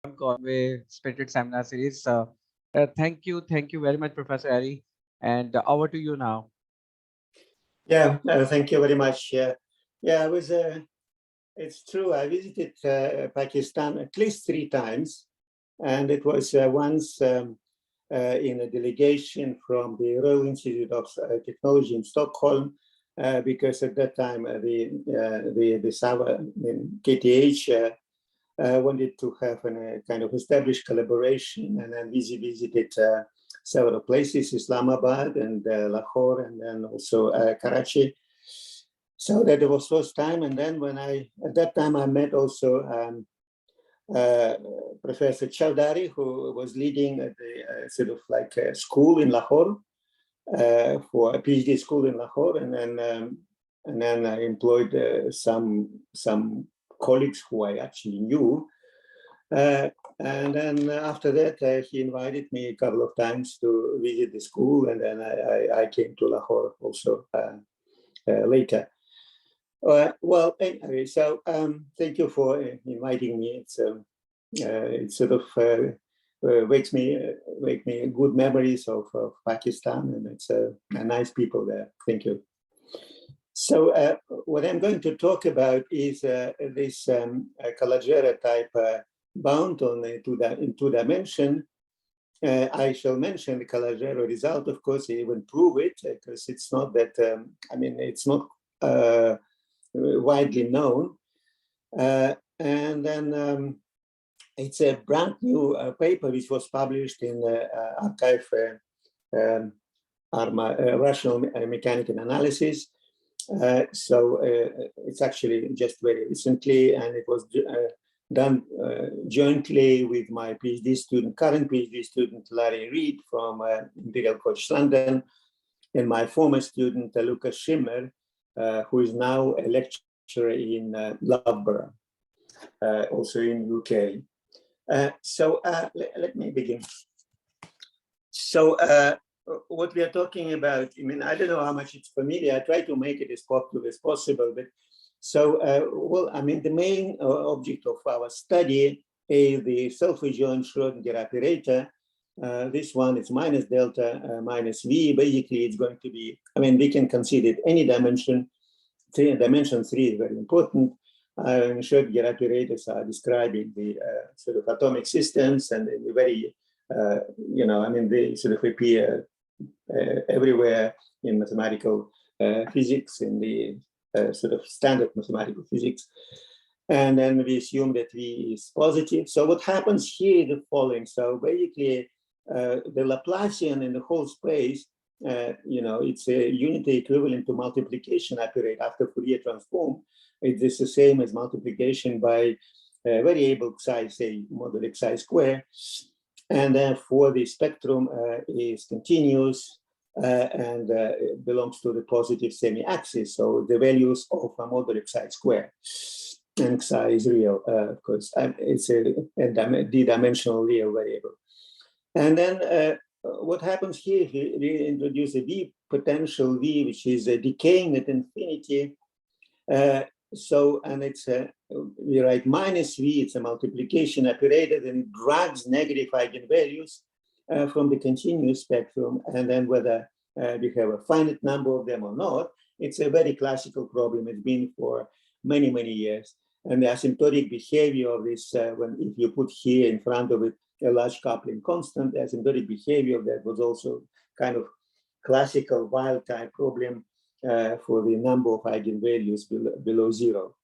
Conway Spirited Seminar Series. Thank you very much, Professor Ari. And over to you now. Yeah, thank you very much. Yeah, I was. It's true. I visited Pakistan at least 3 times, and it was once in a delegation from the Royal Institute of Technology in Stockholm, because at that time the SAVA, KTH wanted to have a kind of established collaboration, and then we visited several places, Islamabad and Lahore, and then also Karachi. So that was first time. And then at that time I met also Professor Chowdhury, who was leading the sort of like a school in Lahore, for a PhD school in Lahore. And then I employed some colleagues who I actually knew. And then after that, he invited me a couple of times to visit the school, and then I came to Lahore also later. Well, anyway, so thank you for inviting me. It sort of wakes me good memories of Pakistan, and it's nice people there. Thank you. So what I'm going to talk about is this Calogero type bound on in two dimension. I shall mention the Calogero result. Of course, I will prove it, because it's not that, it's not widely known. And then it's a brand new paper which was published in Archive Rational Mechanical Analysis. So it's actually just very recently, and it was done jointly with my PhD student, current PhD student, Larry Reed from Imperial College London, and my former student, Lucas Schimmer, who is now a lecturer in Loughborough, also in UK. So let me begin. So what we are talking about, I don't know how much it's familiar. I try to make it as popular as possible. But so, the main object of our study is the self-adjoint Schrödinger operator. This one is minus delta minus V. Basically, it's going to be, we can consider it any dimension. Dimension 3 is very important. Schrödinger operators are describing the sort of atomic systems, and the very, they sort of appear everywhere in mathematical physics, in the sort of standard mathematical physics. And then we assume that V is positive. So what happens here is the following. So basically, the Laplacian in the whole space, it's a unity equivalent to multiplication operator after Fourier transform. It is the same as multiplication by a variable psi, say modulo xi square. And then for the spectrum is continuous and belongs to the positive semi-axis. So the values of a modulo xi square, and xi is real, of course. It's a d-dimensional real variable. And then what happens here, we introduce a V potential V, which is decaying at infinity. And it's we write minus V, it's a multiplication operator, then it drags negative eigenvalues from the continuous spectrum. And then whether we have a finite number of them or not, it's a very classical problem. It's been for many, many years. And the asymptotic behavior of this, if you put here in front of it a large coupling constant, the asymptotic behavior of that was also kind of classical wild type problem for the number of eigenvalues below 0.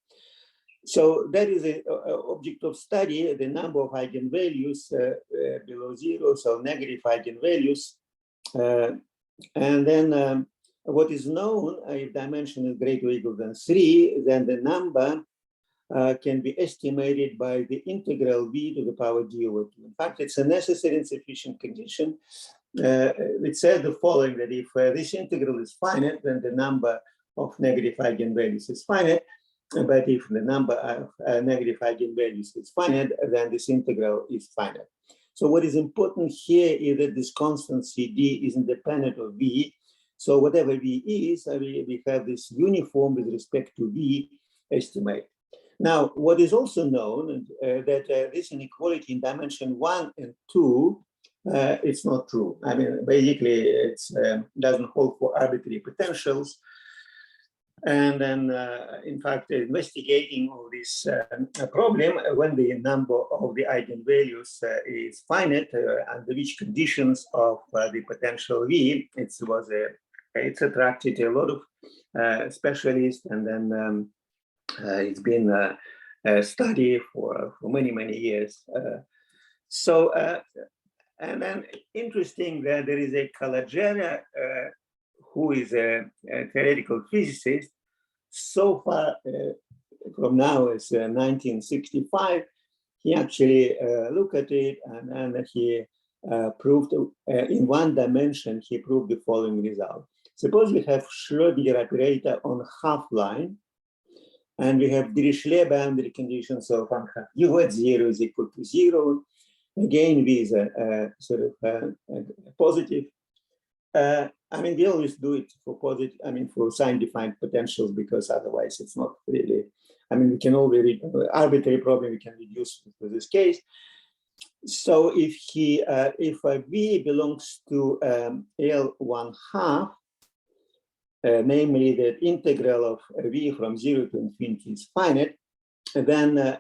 So that is an object of study, the number of eigenvalues below 0, so negative eigenvalues. And then what is known, if dimension is greater or equal than 3, then the number can be estimated by the integral V to the power d over 2. In fact, it's a necessary and sufficient condition. It says the following, that if this integral is finite, then the number of negative eigenvalues is finite. But if the number of negative eigenvalues is finite, then this integral is finite. So what is important here is that this constant CD is independent of V. So whatever V is, we have this uniform with respect to V estimate. Now, what is also known that this inequality in dimension 1 and 2, it's not true. I mean, basically, it doesn't hold for arbitrary potentials. And then, in fact, investigating all this problem, when the number of the eigenvalues is finite, under which conditions of the potential V, it's attracted a lot of specialists, and then it's been a study for many, many years. And then interesting that there is a Calogero who is a theoretical physicist. So far, from now, it's 1965, he actually looked at it, and he proved in one dimension, he proved the following result. Suppose we have Schrödinger operator on half line, and we have Dirichlet boundary conditions of function u at 0 is equal to 0. Again, V is a sort of positive. I mean, we always do it for positive, I mean, for sign-defined potentials, because otherwise it's not really, I mean, we can already, arbitrary problem we can reduce for this case. So if V belongs to L1/2, namely that integral of V from 0 to infinity is finite, then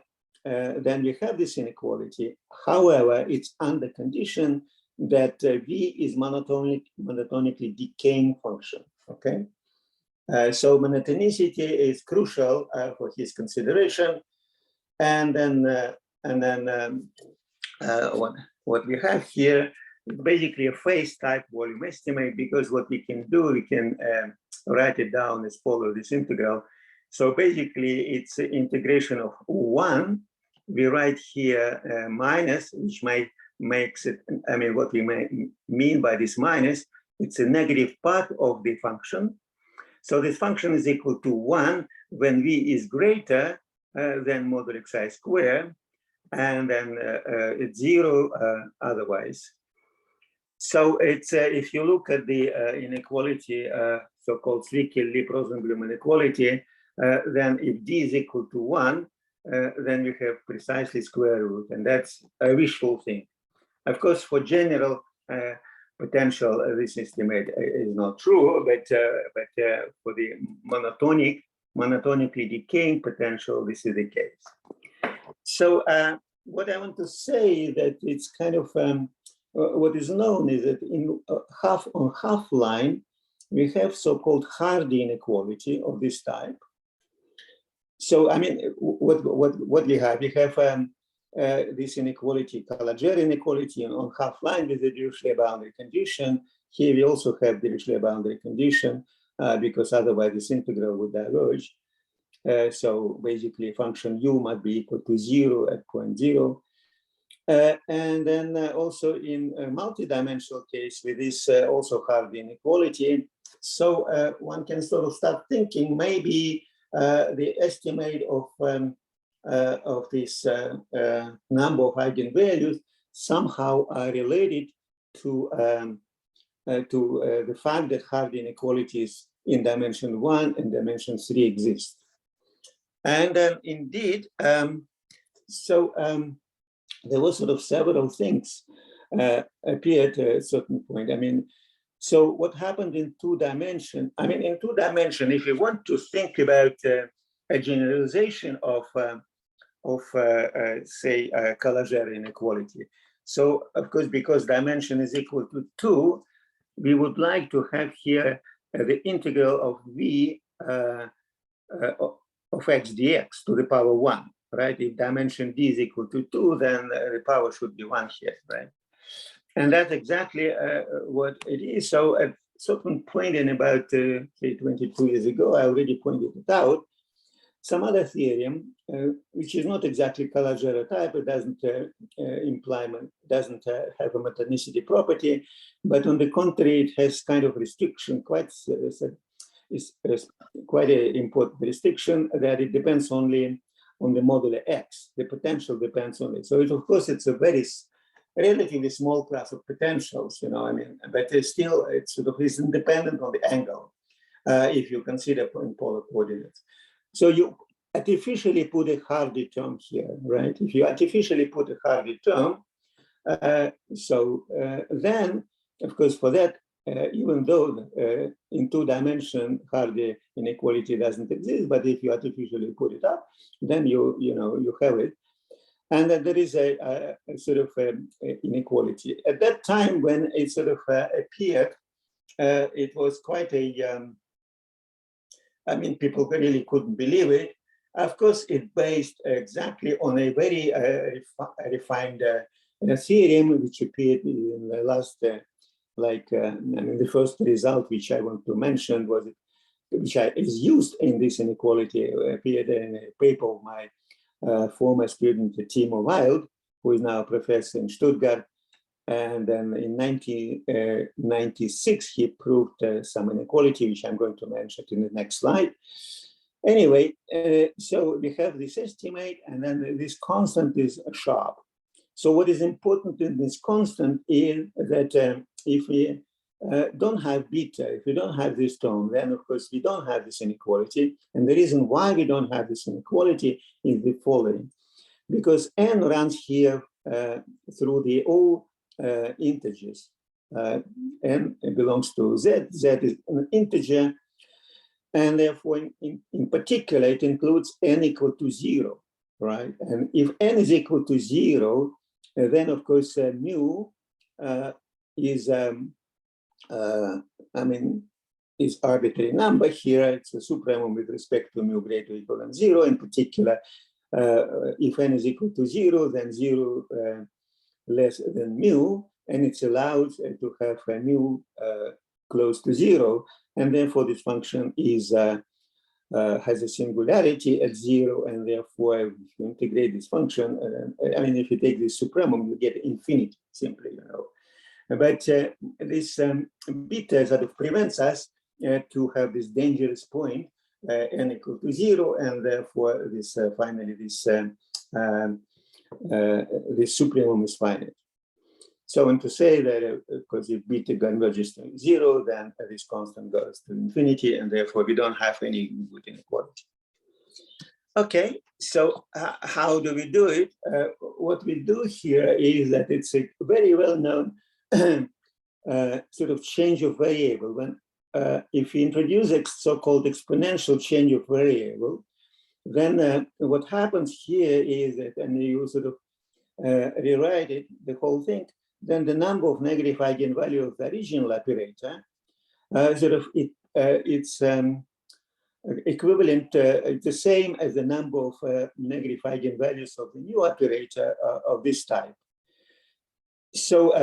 we have this inequality. However, it's under condition that V is monotonically decaying function. Okay, so monotonicity is crucial for his consideration, and then what we have here is basically a phase type volume estimate, because what we can do, we can write it down as follow this integral. So basically, it's an integration of 1. We write here minus, which makes it, I mean, what we mean by this minus, it's a negative part of the function. So this function is equal to 1 when V is greater than modulo xi squared, and then it's 0 otherwise. So it's if you look at the inequality, so-called Zwicky-Lieb-Rosenblum inequality, then if D is equal to 1, then we have precisely square root, and that's a wishful thing. Of course, for general potential, this estimate is not true, but for the monotonically decaying potential, this is the case. So what I want to say is that it's kind of what is known is that in on half line, we have so-called Hardy inequality of this type. So I mean, what we have this inequality, Calogero inequality on half line with the Dirichlet boundary condition. Here we also have the Dirichlet boundary condition because otherwise this integral would diverge. So basically, function u must be equal to 0 at point 0. And then also in a multidimensional case with this also Hardy inequality. So one can sort of start thinking maybe the estimate of this number of eigenvalues somehow are related to the fact that Hardy inequalities in dimension 1 and dimension 3 exist. And indeed, there were sort of several things appeared at a certain point. I mean, so what happened in 2 dimension? I mean, in 2 dimension, if you want to think about a generalization of say, Calogero inequality. So, of course, because dimension is equal to 2, we would like to have here the integral of V of x dx to the power 1, right? If dimension D is equal to 2, then the power should be 1 here, right? And that's exactly what it is. So at a certain point in about, say, 22 years ago, I already pointed it out. Some other theorem, which is not exactly Calogero type, it doesn't doesn't have a monotonicity property, but on the contrary, it has kind of restriction, is quite an important restriction that it depends only on the modulo x. The potential depends on it. So it, of course, it's a very relatively small class of potentials, you know. I mean, but it's still it's sort of is independent on the angle if you consider in polar coordinates. So artificially put a Hardy term here, right? If you artificially put a Hardy term, then, of course, for that, even though in 2-dimension Hardy inequality doesn't exist, but if you artificially put it up, then you have it. And then there is a sort of inequality. At that time, when it sort of appeared, it was quite a, I mean, people really couldn't believe it. Of course, it based exactly on a very refined theorem, which appeared in the last, I mean, the first result which I want to mention was, which is used in this inequality, appeared in a paper of my former student Timo Wild, who is now a professor in Stuttgart. And then in 1996, he proved some inequality, which I'm going to mention in the next slide. Anyway, so we have this estimate, and then this constant is sharp. So what is important in this constant is that if we don't have beta, if we don't have this term, then of course we don't have this inequality. And the reason why we don't have this inequality is the following. Because n runs here through the all integers. N belongs to z. Z is an integer. And therefore, in particular, it includes n equal to 0, right? And if n is equal to 0, then of course mu is, I mean, is arbitrary number here. It's a supremum with respect to mu greater or equal than 0. In particular, if n is equal to 0, then 0 less than mu, and it's allowed to have a mu close to 0, and therefore this function is has a singularity at 0, and therefore if you integrate this function, I mean, if you take this supremum, you get infinity simply, But this beta sort of prevents us to have this dangerous point, n equal to 0, and therefore this finally this this supremum is finite. So, and to say that because if beta converges to 0, then this constant goes to infinity, and therefore we don't have any good inequality. Okay, so how do we do it? What we do here is that it's a very well-known sort of change of variable. When if we introduce a so-called exponential change of variable, then what happens here is that, and you sort of rewrite it, the whole thing, then the number of negative eigenvalue of the original operator, sort of it's equivalent, the same as the number of negative eigenvalues of the new operator of this type. So,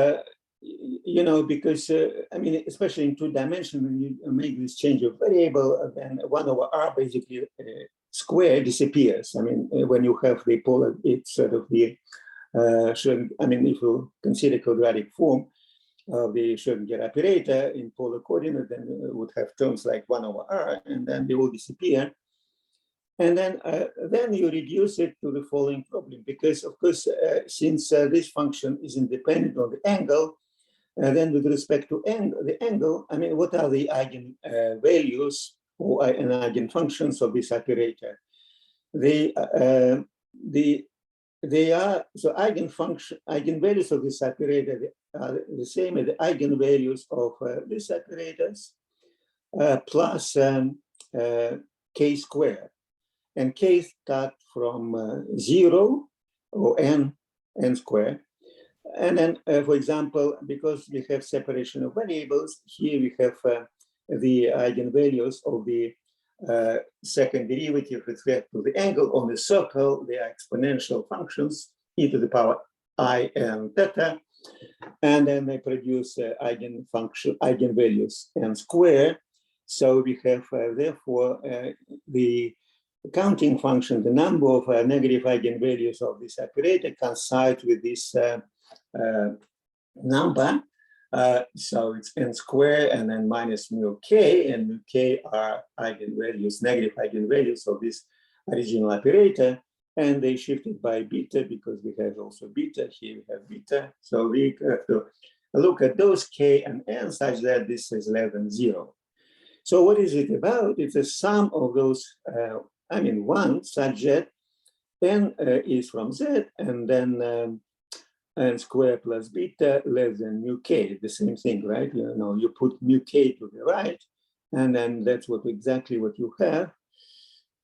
because, I mean, especially in 2-dimension, when you make this change of variable, then 1 over r basically square disappears. I mean, when you have the polar, it's sort of the I mean, if you consider quadratic form of the Schrödinger operator in polar coordinate, then it would have terms like 1 over r, and then they will disappear. And then you reduce it to the following problem, because of course, since this function is independent of the angle, then with respect to the angle, I mean, what are the eigen values or an eigenfunctions of this operator? They are, so eigenvalues of this operator are the same as the eigenvalues of these operators plus k squared. And k start from 0 or n squared. And then, for example, because we have separation of variables, here we have the eigenvalues of the second derivative with respect to the angle on the circle. They are exponential functions, e to the power I n theta, and then they produce eigenvalues n squared. So we have therefore the counting function, the number of negative eigenvalues of this operator coincide with this number. So it's n squared and then minus mu k, and mu k are eigenvalues, negative eigenvalues of this original operator, and they shifted by beta because we have also beta, here we have beta. So we have to look at those k and n such that this is less than 0. So what is it about? It's a sum of those I mean, one such z, n is from z, and then n square plus beta less than mu k, the same thing, right? You know, you put mu k to the right, and then that's exactly what you have.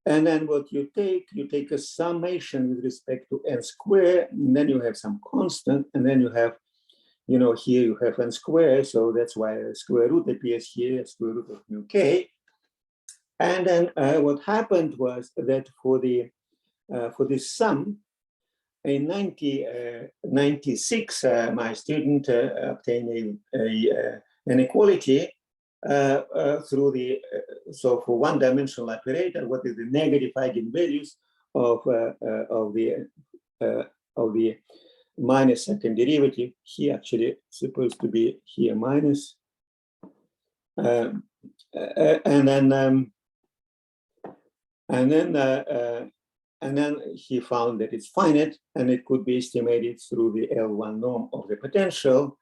And then what you take a summation with respect to n square, and then you have some constant, and then you have, you know, here you have n square, so that's why a square root appears here, square root of mu k. And then what happened was that for this sum, in 1996, my student obtained an equality through the, so for one-dimensional operator, what is the negative eigenvalues of the minus second derivative. Here actually supposed to be here minus, and then he found that it's finite and it could be estimated through the L1 norm of the potential.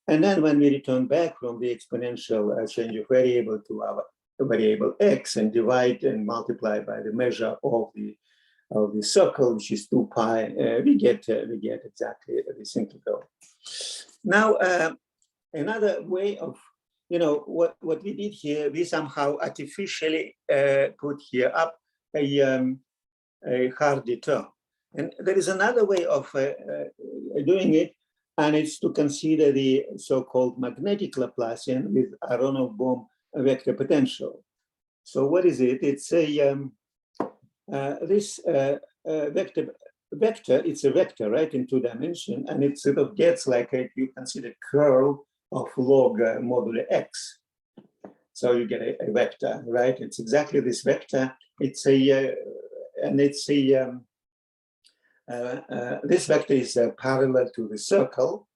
And then when we return back from the exponential change of variable to our variable x and divide and multiply by the measure of the circle, which is 2 pi, we get exactly this integral. Now, another way of, you know, what we did here, we somehow artificially put here up a Hardy term. And there is another way of doing it, and it's to consider the so-called magnetic Laplacian with Aronoff-Bohm vector potential. So what is it? It's a this vector. It's a vector, right, in 2 dimensions, and it sort of gets like you consider curl of log modulo x. So you get a vector, right? It's exactly this vector. It's a and it's a this vector is parallel to the circle.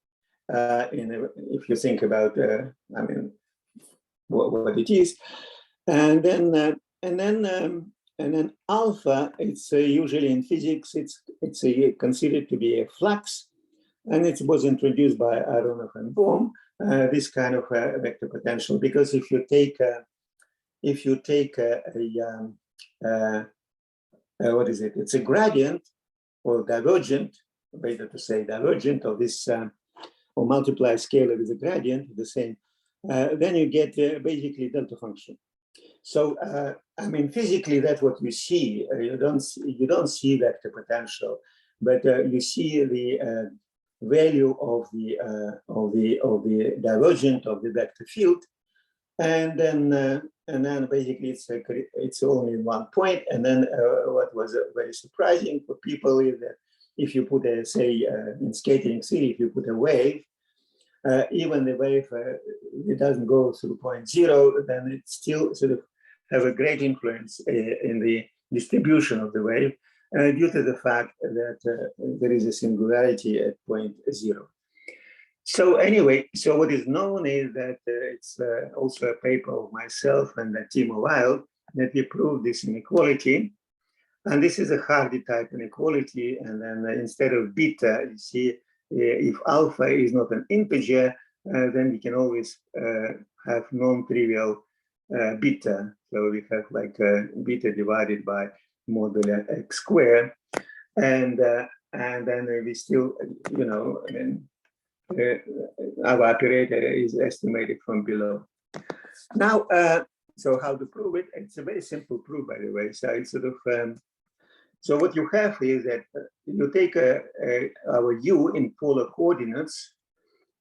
If you think about, I mean, what it is, and then alpha. It's usually in physics. It's considered to be a flux, and it was introduced by Aronoff and Bohm. This kind of vector potential, because if you take what is it? It's a gradient or divergent, better to say divergent of this, or multiply scalar with a gradient, the same. Then you get basically delta function. So I mean, physically, that's what you see. You don't see vector potential, but you see the value of the divergent of the vector field, and then basically it's only 1 point. And then what was very surprising for people is that if you put a, say, in scattering theory, if you put a wave, even the wave it doesn't go through point 0, then it still sort of have a great influence in the distribution of the wave due to the fact that there is a singularity at point 0. So anyway, so what is known is that it's also a paper of myself and Timo Weil that we proved this inequality. And this is a Hardy type inequality. And then instead of beta, you see, if alpha is not an integer, then we can always have non-trivial beta. So we have like beta divided by modulo x squared. And then we still, you know, I mean, our operator is estimated from below. Now, so how to prove it? It's a very simple proof, by the way. So it's sort of, so what you have is that you take our u in polar coordinates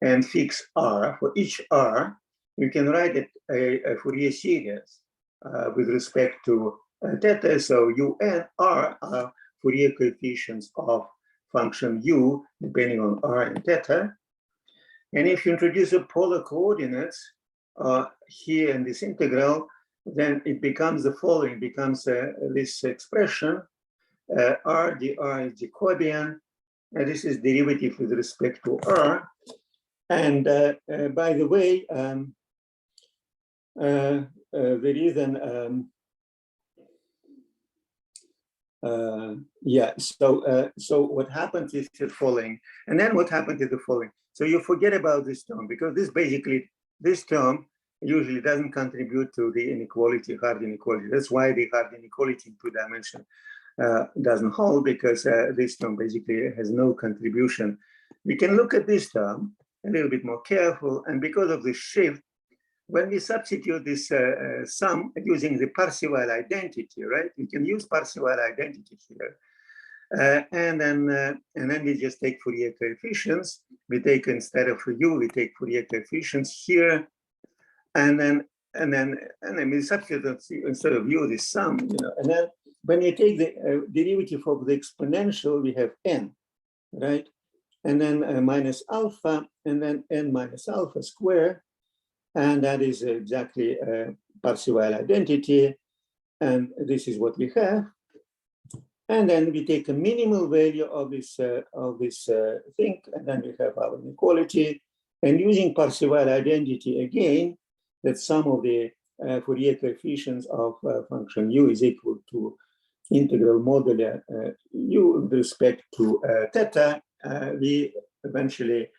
and fix r. For each r, you can write a Fourier series with respect to theta. So u and r are Fourier coefficients of function u depending on r and theta. And if you introduce a polar coordinates here in this integral, then it becomes the following, becomes this expression, r dr is Jacobian, and this is derivative with respect to r. And by the way, there is an, yeah, so what happens is the following, and then what happens is the following. So you forget about this term, because this basically, this term usually doesn't contribute to the inequality, hard inequality. That's why the hard inequality in 2 dimension doesn't hold, because this term basically has no contribution. We can look at this term a little bit more careful, and because of the shift, when we substitute this sum using the Parseval identity, right? We can use Parseval identity here. And then we just take Fourier coefficients. We take, instead of u, we take Fourier coefficients here, and then we substitute instead of u this sum, and then when you take the derivative of the exponential, we have n, right? And then minus alpha, and then n minus alpha square, and that is exactly Parseval identity, and this is what we have. And then we take a minimal value of this thing, and then we have our inequality. And using Parseval identity again, that sum of the Fourier coefficients of function u is equal to integral modular u with respect to theta, we eventually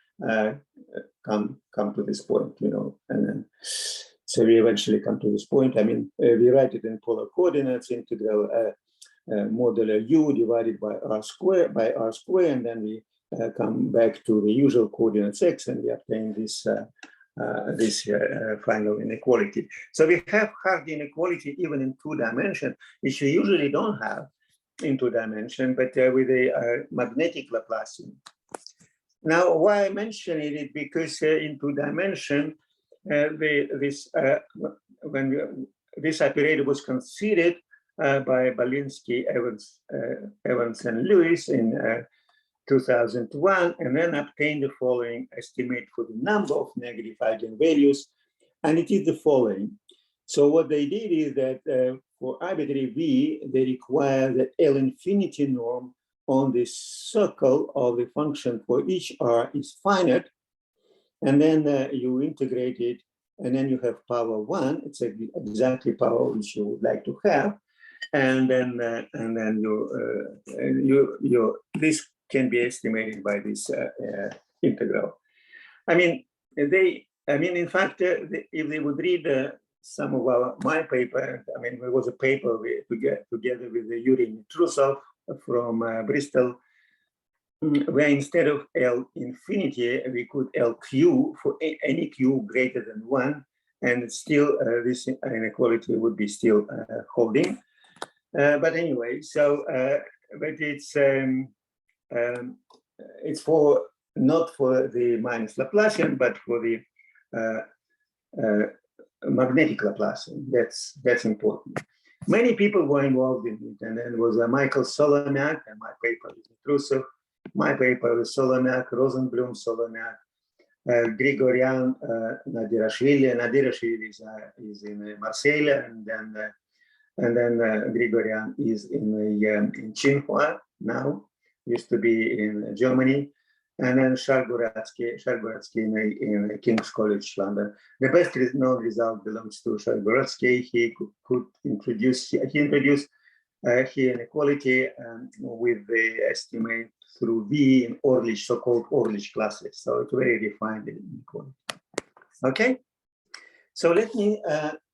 come to this point, and then so we eventually come to this point. I mean, we write it in polar coordinates, integral modular u divided by r square, and then we come back to the usual coordinates x, and we obtain this final inequality. So we have hard inequality even in 2 dimension, which we usually don't have in 2 dimension, but with a magnetic Laplacian. Now, why I mention it? Because in 2 dimension, this operator was considered by Balinsky, Evans, and Lewis in 2001, and then obtained the following estimate for the number of negative eigenvalues, and it is the following. So what they did is that for arbitrary v, they require that L infinity norm on this circle of the function for each r is finite, and then you integrate it, and then you have power 1. It's exactly power which you would like to have, and then this can be estimated by this integral. I mean, in fact, if they would read some of my paper, I mean, there was a paper together with Yuri Mitrusov from Bristol, where instead of L infinity, we could LQ for any q greater than 1, and still this inequality would be still holding. But anyway, so but it's for not for the minus Laplacian, but for the magnetic Laplacian. That's important. Many people were involved in it, and then was Michael Solomiak, and my paper is Mitrusov. My paper is Solomiak, Rosenblum, Solomiak, Grigorian, Nadirashvili. Nadirashvili is in Marseille, and then Grigorian is in Tsinghua now. Used to be in Germany, and then Shargoratsky in King's College London. The best known result belongs to Shargoratsky. He introduced inequality with the estimate through V in Orlich, so-called Orlich classes. So it's very refined inequality. Okay, so let me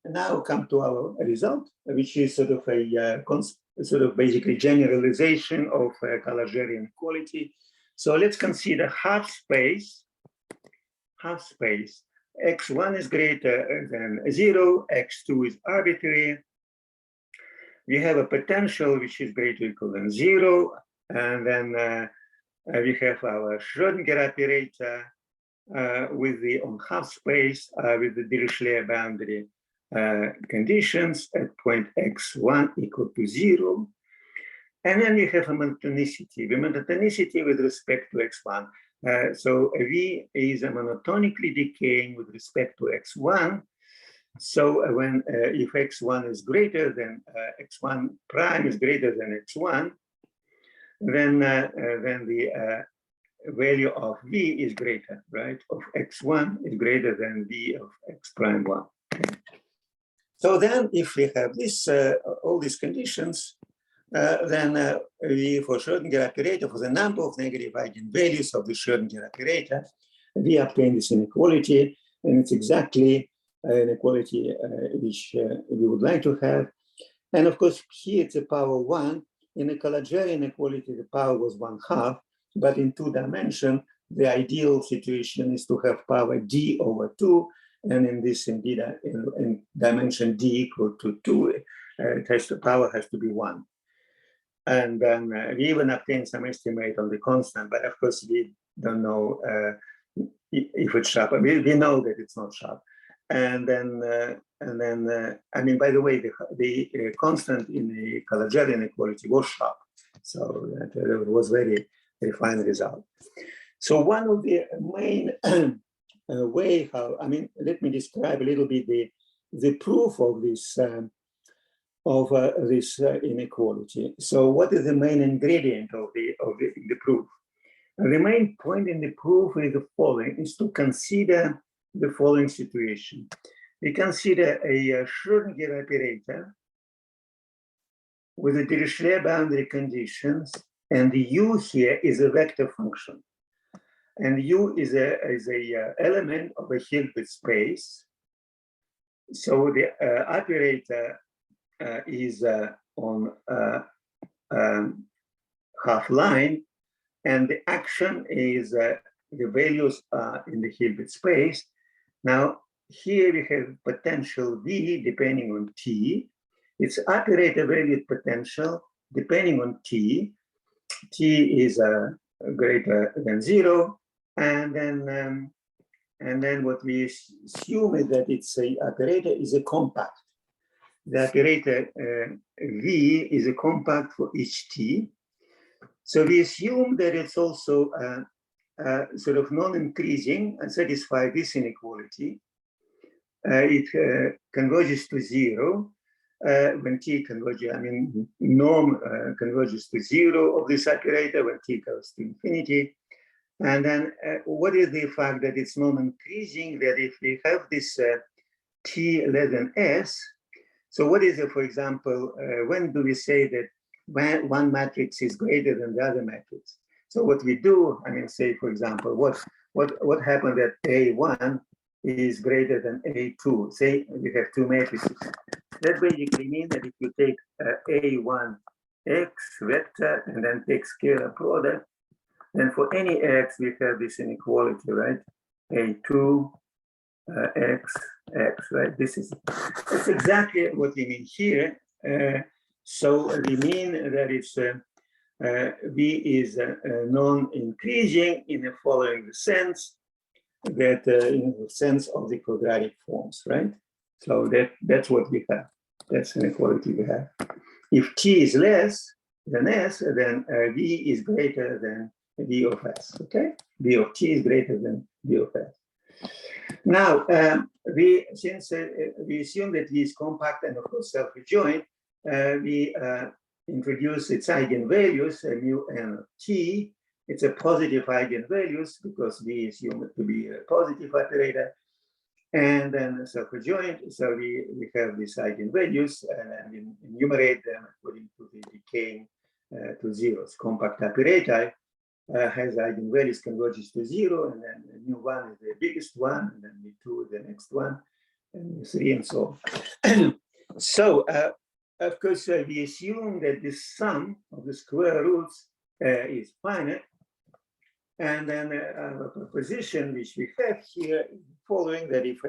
now come to our result, which is sort of a basically generalization of Calogero inequality. So let's consider half space. X1 is greater than 0, X2 is arbitrary. We have a potential which is greater or equal than 0, and then we have our Schrödinger operator with the on half space with the Dirichlet boundary conditions at point x1 equal to 0. And then we have a monotonicity. The monotonicity with respect to x1. So V is monotonically decaying with respect to x1. So when if x1 is greater than x1 prime is greater than x1, then the value of V is greater, right? Of x1 is greater than V of x prime 1. Okay. So then if we have this, all these conditions, then we, for Schrödinger operator, for the number of negative eigenvalues of the Schrödinger operator, we obtain this inequality, and it's exactly inequality which we would like to have. And of course, here it's a power 1. In the Calogero inequality, the power was 1/2, but in 2 dimensions, the ideal situation is to have power d over 2, and in this indeed in dimension d equal to 2, the power has to be 1. And then we even obtain some estimate on the constant, but of course we don't know if it's sharp. We know that it's not sharp. And then I mean, by the way, the constant in the Calogero inequality was sharp, so that was very fine result. So one of the main way how, I mean, let me describe a little bit the proof of this inequality. So what is the main ingredient of the proof? The main point in the proof is the following: is to consider the following situation. We consider a Schrödinger operator with the Dirichlet boundary conditions, and the U here is a vector function, and U is a element of a Hilbert space. So the operator is on half line, and the action is the values in the Hilbert space. Now, here we have potential V depending on T. It's operator valued potential depending on T. T is greater than 0, and then what we assume is that it's a operator is a compact. The operator V is a compact for each T. So we assume that it's also sort of non-increasing and satisfy this inequality. It converges to 0 when T converges, I mean, norm converges to 0 of this operator when T goes to infinity. And then what is the fact that it's non-increasing? That if we have this T less than S, so what is it, for example, when do we say that one matrix is greater than the other matrix? So what we do, I mean, say, for example, what happened that A1 is greater than A2? Say we have 2 matrices. That basically means that if you take A1 X vector and then take scalar product, then for any X, we have this inequality, right? A2 X, X, right? That's exactly what we mean here. So we mean that it's V is non-increasing in the following sense, that in the sense of the quadratic forms, right? So that's what we have. That's an inequality we have. If T is less than S, then V is greater than V of S, okay? V of T is greater than V of S. Now, since we assume that V is compact and of course self-adjoint, we introduce its eigenvalues, mu n of T. It's a positive eigenvalues because we assume it to be a positive operator, and then self-adjoint. So we have these eigenvalues and we enumerate them according to the decaying to zeros. Compact operator has eigenvalues converges to 0, and then mu1 is the biggest one, and then mu2 is the next one, and mu3 and so on. So of course, we assume that the sum of the square roots is finite. And then a proposition which we have here is the following, that if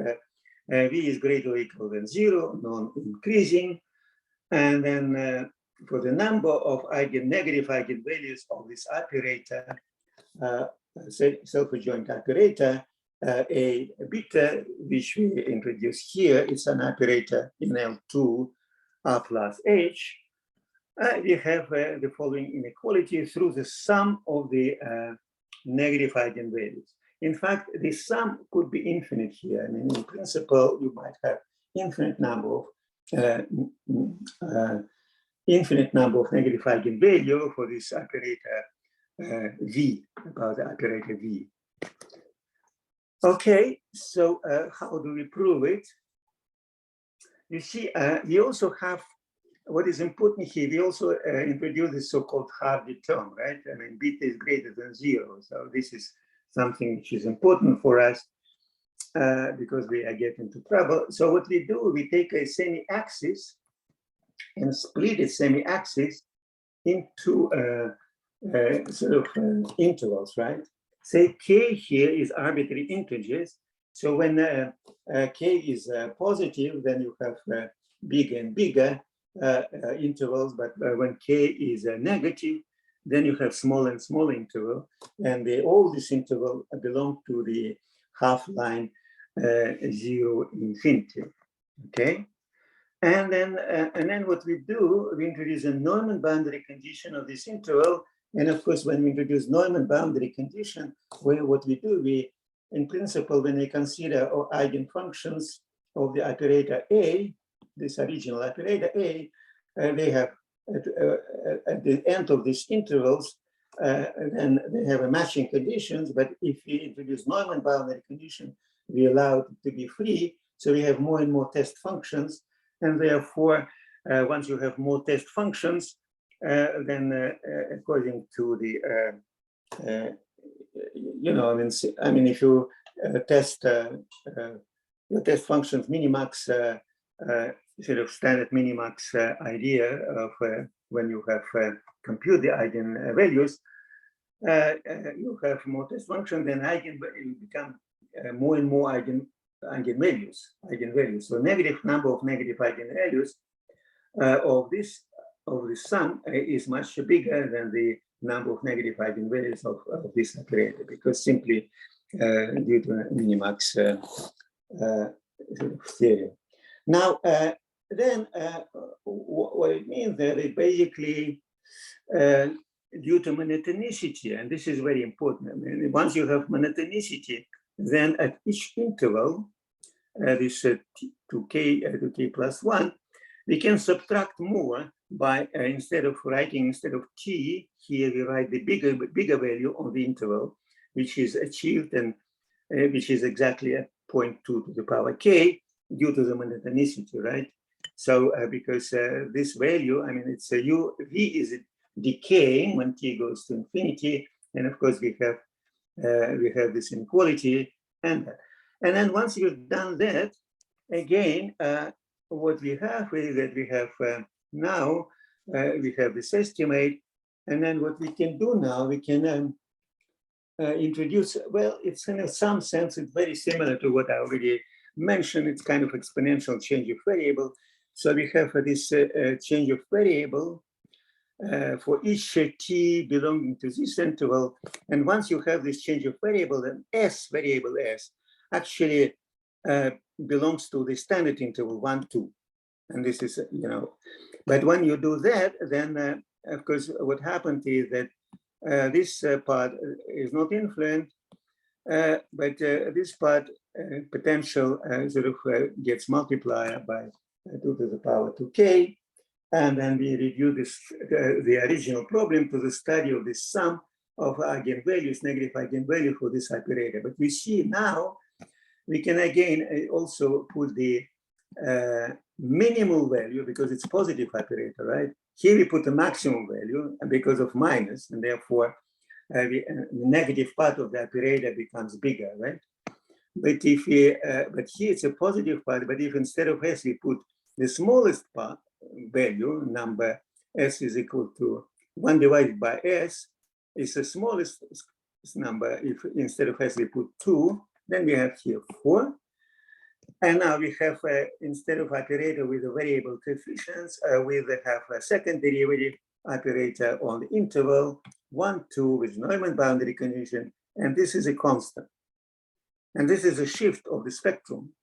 V is greater or equal than 0, non-increasing, and then for the number of negative eigenvalues of this operator, self-adjoint operator, a beta, which we introduce here, is an operator in L2 R plus H. We have the following inequality through the sum of the negative eigenvalues. In fact, the sum could be infinite here. I mean, in principle, you might have infinite number of negative eigenvalue for this operator V, about the operator V. Okay, so how do we prove it? You see, we also have, what is important here, we also introduce the so-called Hardy term, right? I mean, beta is greater than 0. So this is something which is important for us. because we are getting into trouble. So what we do, we take a semi-axis and split a semi-axis into intervals, right? Say k here is arbitrary integers. So when k is positive, then you have bigger and bigger intervals. But when k is negative, then you have smaller and smaller interval. And all this interval belong to the half line 0 infinity. Okay. And then what we do, we introduce a Neumann boundary condition of this interval. And of course, when we introduce Neumann boundary condition, what we do, we, in principle, when we consider eigenfunctions of the operator A, this original operator A, they have at the end of these intervals, then they have a matching conditions. But if we introduce Neumann boundary condition, we allow it to be free. So we have more and more test functions. And therefore, once you have more test functions, then according to the, if you test your test functions minimax, sort of standard minimax idea of when you have compute the eigenvalues, you have more test functions, then eigenvalues become more and more eigenvalues. So negative number of negative eigenvalues of this sum is much bigger than the number of negative eigenvalues of this operator, because simply due to minimax theorem. Now, then what it means that it basically due to monotonicity, and this is very important. I mean, once you have monotonicity, then at each interval, this to k plus 1, we can subtract more by instead of t, here we write the bigger value on the interval, which is achieved and which is exactly at 0.2 to the power k due to the monotonicity, right? So because this value, I mean, it's v is decaying when t goes to infinity, and of course we have this inequality, and then once you've done that, again, what we have is that we have now we have this estimate, and then what we can do now, we can introduce, well, it's in some sense it's very similar to what I already mentioned. It's kind of exponential change of variable. So we have this change of variable for each t belonging to this interval. And once you have this change of variable, then variable s, actually belongs to the standard interval 1, 2. And this is, but when you do that, then of course, what happened is that this part is not influenced, but this part potential sort of gets multiplied by 2 to the power 2k. And then we review this, the original problem to the study of the sum of eigenvalues, negative eigenvalue for this operator. But we see now, we can again also put the minimal value because it's positive operator, right? Here we put the maximum value because of minus, and therefore the negative part of the operator becomes bigger, right? But if we, but here it's a positive part, but if instead of s we put the smallest part value, number s is equal to 1 divided by s, is the smallest number. If instead of s we put 2, then we have here 4. And now we have, instead of operator with a variable coefficients, we have a second derivative operator on the interval 1, 2 with Neumann boundary condition, and this is a constant. And this is a shift of the spectrum.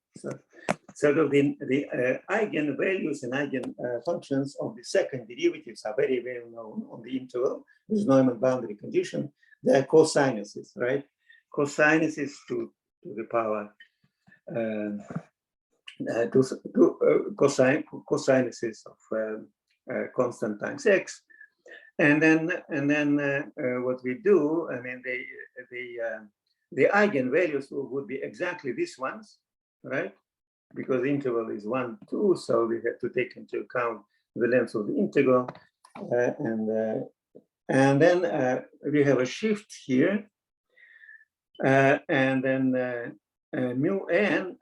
So the eigenvalues and eigenfunctions of the second derivatives are very well known on the interval with Neumann boundary condition. They are cosinuses, right? Cosinuses to the power cosinuses of constant times x, and then what we do, I mean, the eigenvalues would be exactly these ones, right? Because the interval is 1, 2, so we have to take into account the length of the integral, and then we have a shift here, and then mu n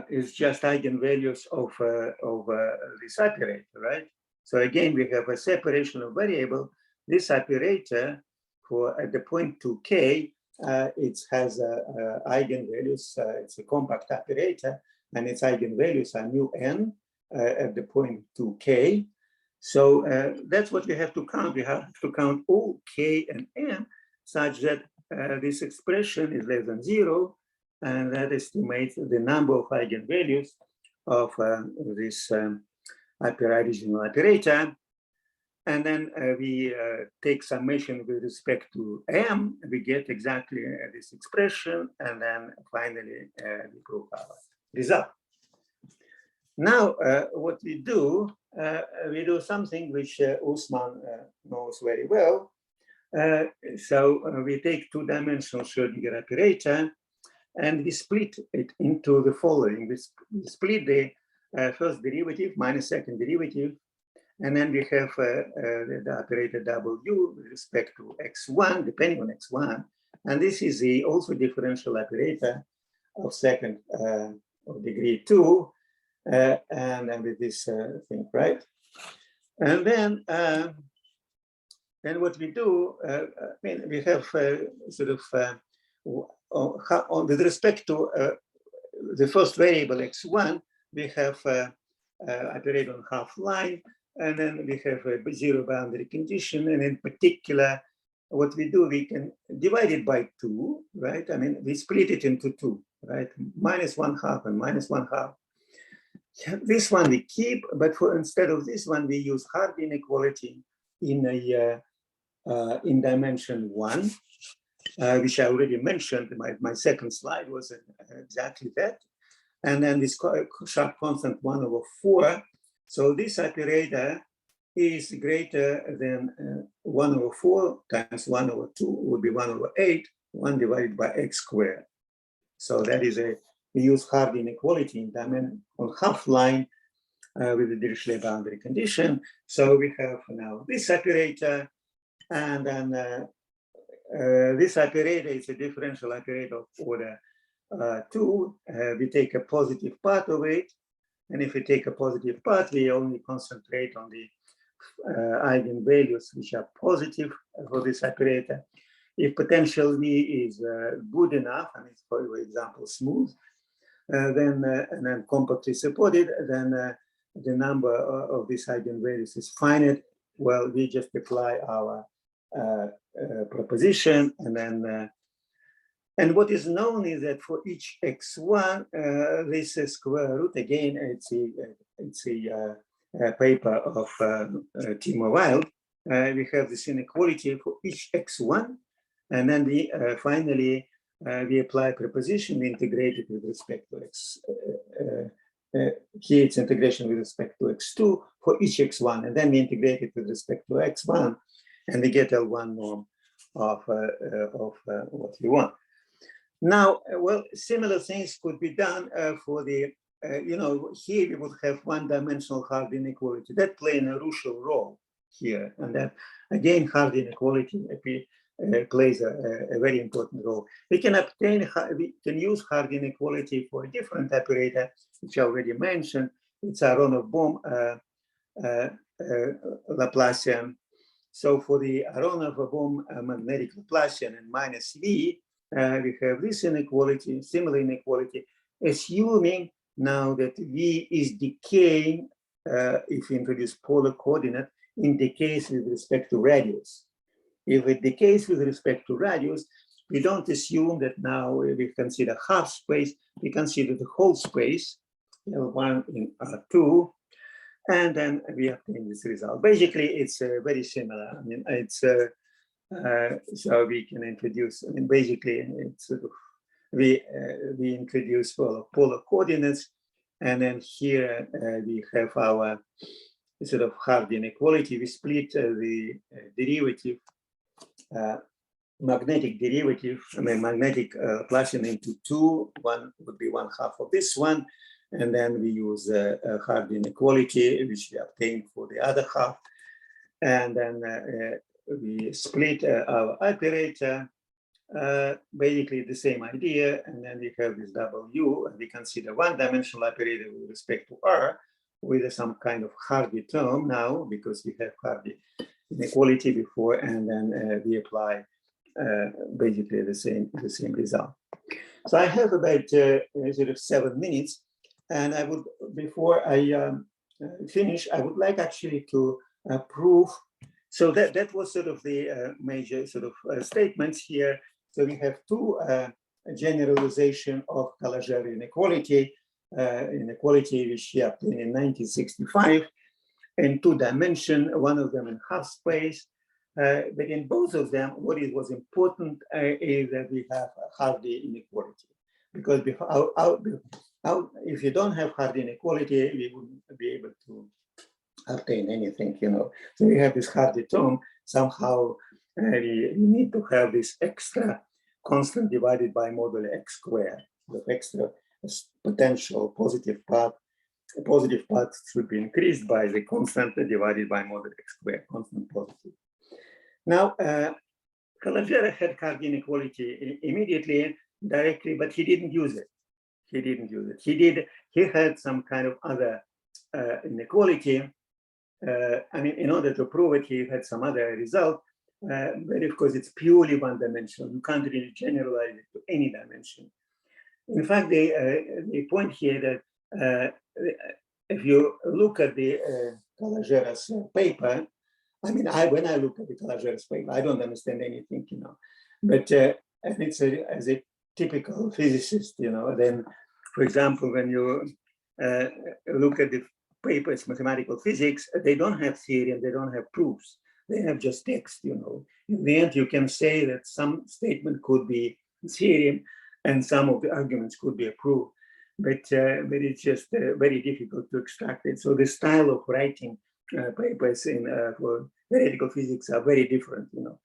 is just eigenvalues of this operator, right? So again, we have a separation of variable. This operator for at the point 2k, it has eigenvalues. It's a compact operator, and its eigenvalues are mu n at the point 2k. So that's what we have to count. We have to count all k and n such that this expression is less than 0, and that estimates the number of eigenvalues of this hyperoriginal operator. And then we take summation with respect to m, we get exactly this expression, and then finally we prove our result. Now, what we do something which Usman knows very well. So we take two-dimensional Schrödinger operator, and we split it into the following. We split the first derivative minus second derivative, and then we have the operator W with respect to x1, depending on x1. And this is the also differential operator of second of degree 2, and then with this thing, right? And then what we do, we have sort of with respect to the first variable x1, we have operator on half line, and then we have a zero boundary condition. And in particular, what we do, we can divide it by 2, right? I mean, we split it into 2, right? Minus 1/2 and minus 1/2. This one we keep, but for instead of this one, we use hard inequality in a in dimension 1, which I already mentioned. My second slide was exactly that. And then this sharp constant 1/4. So this operator is greater than 1/4 times 1/2 would be 1/8, 1 divided by x squared. So that is we use hard inequality in dimension on half line with the Dirichlet boundary condition. So we have now this operator, and then this operator is a differential operator of order 2. We take a positive part of it, and if we take a positive part, we only concentrate on the eigenvalues which are positive for this operator. If potential V is good enough, and it's, for example, smooth, then and then compactly supported, then the number of these eigenvalues is finite. Well, we just apply our proposition, and then and what is known is that for each x1, this square root, again, it's a paper of Timo Wild. We have this inequality for each x1, and then we finally we apply proposition, we integrate it with respect to x. Here it's integration with respect to x2 for each x1, and then we integrate it with respect to x1, and we get L1 norm of what we want. Now, well, similar things could be done for the, here we would have one-dimensional hard inequality that play a crucial role here, and that again hard inequality plays a very important role. We can use hard inequality for a different operator, which I already mentioned. It's Aronoff-Bohm Laplacian. So for the Aronoff-Bohm magnetic Laplacian and minus V, we have this inequality, similar inequality, assuming now that V is decaying if we introduce polar coordinate in decays with respect to radius. If it decays with respect to radius, we don't assume that now we consider half space, we consider the whole space, L1 in R2, and then we obtain this result. Basically, it's very similar. I mean, it's so we can introduce. I mean, basically, it's sort of we introduce polar coordinates, and then here we have our sort of hard inequality. We split the derivative, magnetic derivative. I mean, magnetic Laplacian into 2. One would be 1/2 of this one. And then we use a hard inequality, which we obtain for the other half. And then we split our operator basically the same idea, and then we have this W, and we consider one-dimensional operator with respect to R with some kind of Hardy term now, because we have Hardy inequality before, and then we apply basically the same result. So I have about sort of 7 minutes, and I would, before I finish, I would like actually to prove. So that was sort of the major sort of statements here. So we have two generalization of Calogero inequality, which he obtained in 1965, in 2 dimension, one of them in half space. But in both of them, what was important is that we have a Hardy inequality, because if you don't have Hardy inequality, we wouldn't be able to obtain anything, you know. So we have this Hardy term. Somehow we need to have this extra constant divided by modulo x squared. The extra potential positive part should be increased by the constant divided by modulo x squared, constant positive. Now, Calogero had Hardy inequality immediately, directly, but he didn't use it. He had some kind of other inequality. I mean, in order to prove it, he had some other result, but of course it's purely one-dimensional. You can't really generalize it to any dimension. In fact, the point here that if you look at the Calogero's paper, I mean, when I look at the Calogero's paper, I don't understand anything, you know. But and it's as a typical physicist, you know. Then, for example, when you look at the papers, mathematical physics, they don't have theory and they don't have proofs. They have just text, you know. In the end, you can say that some statement could be theorem and some of the arguments could be a proof. But it's just very difficult to extract it. So the style of writing papers in for theoretical physics are very different, you know.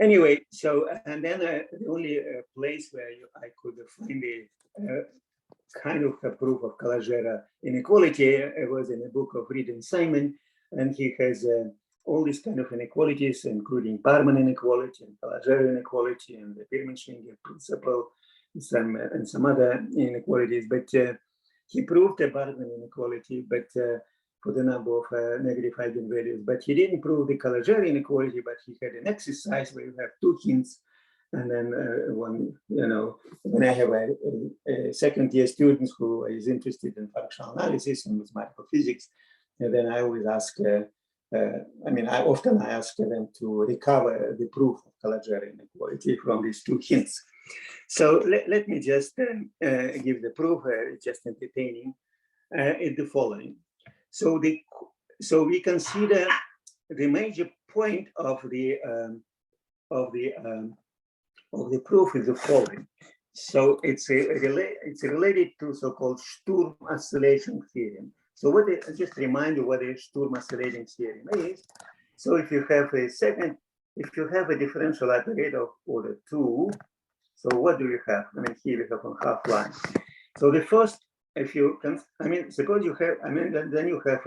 Anyway, so, and then the only place where I could find a kind of a proof of Calogero inequality was in a book of Reed and Simon, and he has all these kind of inequalities, including Parman inequality and Calogero inequality and the Birman-Schwinger principle, and some other inequalities. But he proved a Parman inequality, but for the number of negative eigenvalues. But he didn't prove the Calogero inequality, but he had an exercise where you have 2 hints. And then one, you know, when I have a second-year student who is interested in functional analysis and mathematical physics, and then I always ask, I often ask them to recover the proof of Calogero inequality from these 2 hints. So let me just give the proof, just entertaining, in the following. So we consider the major point of the proof is the following. So it's related to so-called Sturm oscillation theorem. So just remind you what a Sturm oscillating theorem is. So if you have a differential operator of order 2, so what do you have? I mean, here we have on half line. So the first, if you can, suppose you have, then you have,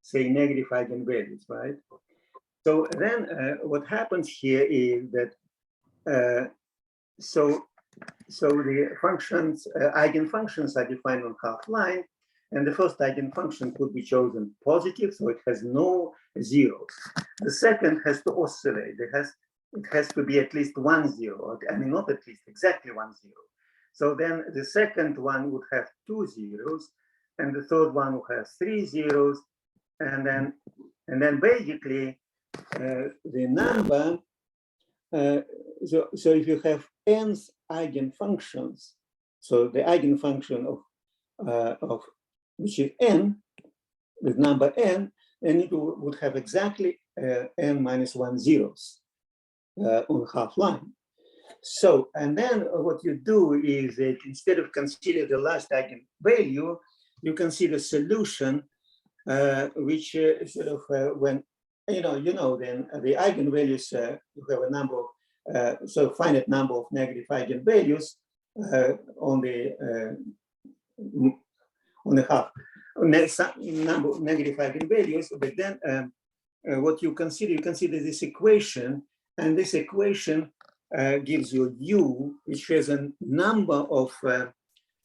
say, negative eigenvalues, right? So then what happens here is that, so the functions, eigenfunctions are defined on half line, and the first eigenfunction could be chosen positive, so it has no zeros. The second has to oscillate. It has to be at least 1 0. Not at least, exactly 1 0. So then the second one would have 2 zeros, and the third one would have 3 zeros, and then basically the number. So if you have nth eigenfunctions, so the eigenfunction of which is n, with number n, then it would have exactly n minus 1 zeros on half line. So, and then what you do is that instead of consider the last eigenvalue, you consider solution, which sort of when then the eigenvalues, you have a number of so finite number of negative eigenvalues on the half number of negative eigenvalues. But then what you consider this equation, and this equation gives you u, which has a number of